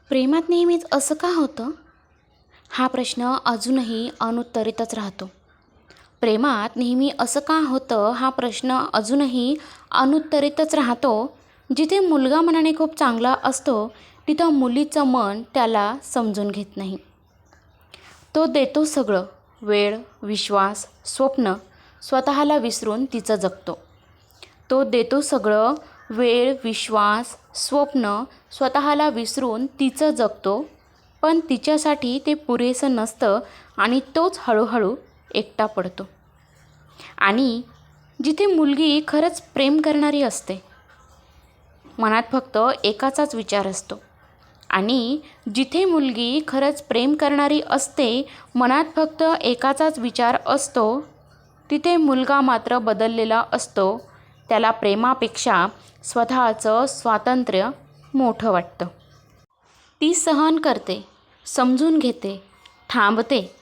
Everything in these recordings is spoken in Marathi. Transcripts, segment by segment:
प्रेमात नेहमीच असं का होतं? हा प्रश्न अजूनही अनुत्तरितच राहतो. प्रेमात नेहमी असं का होतं हा प्रश्न अजूनही अनुत्तरितच राहतो. जिथे मुलगा मनाने खूप चांगला असतो तिथं मुलीचं मन त्याला समजून घेत नाही. तो देतो सगळं, वेळ, विश्वास, स्वप्न, स्वतःला विसरून तिचं जगतो. तो देतो सगळं, वेळ, विश्वास, स्वप्न, स्वतःला विसरून तिचं जगतो. पण तिच्यासाठी ते पुरेसं नसतं आणि तोच हळूहळू एकटा पडतो. आणि जिथे मुलगी खरंच प्रेम करणारी असते, मनात फक्त एकाचाच विचार असतो. आणि जिथे मुलगी खरंच प्रेम करणारी असते, मनात फक्त एकाचाच विचार असतो, तिथे मुलगा मात्र बदललेला असतो. त्याला प्रेमापेक्षा स्वतःचं स्वातंत्र्य मोठं वाटतं. ती सहन करते, समजून घेते, थांबते,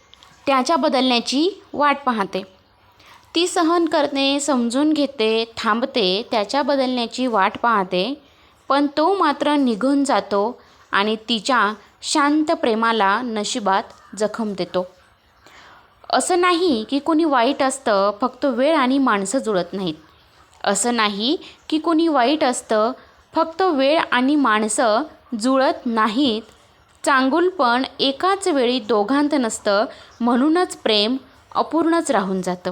त्याच्या बदलण्याची वाट पाहते. ती सहन करते, समजून घेते, थांबते, त्याच्या बदलण्याची वाट पाहते. पण तो मात्र निघून जातो आणि तिच्या शांत प्रेमाला नशिबात जखम देतो. असं नाही की कोणी वाईट असतं, फक्त वेळ आणि माणसं जुळत नाहीत. असं नाही की कोणी वाईट असतं, फक्त वेळ आणि माणसं जुळत नाहीत. चांगुलपण एकाच वेळी दोघांत नसतं, म्हणूनच प्रेम अपूर्णच राहून जातं.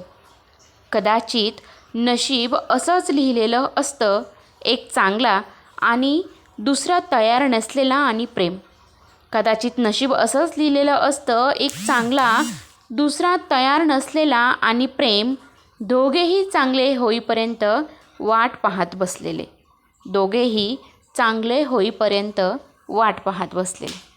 कदाचित नशीब असंच लिहिलेलं असतं, एक चांगला आणि दुसरा तयार नसलेला आणि प्रेम. कदाचित नशीब असंच लिहिलेलं असतं, एक चांगला, दुसरा तयार नसलेला आणि प्रेम. दोघेही चांगले होईपर्यंत वाट पाहत बसलेले. दोघेही चांगले होईपर्यंत वाट पाहत बसलेले.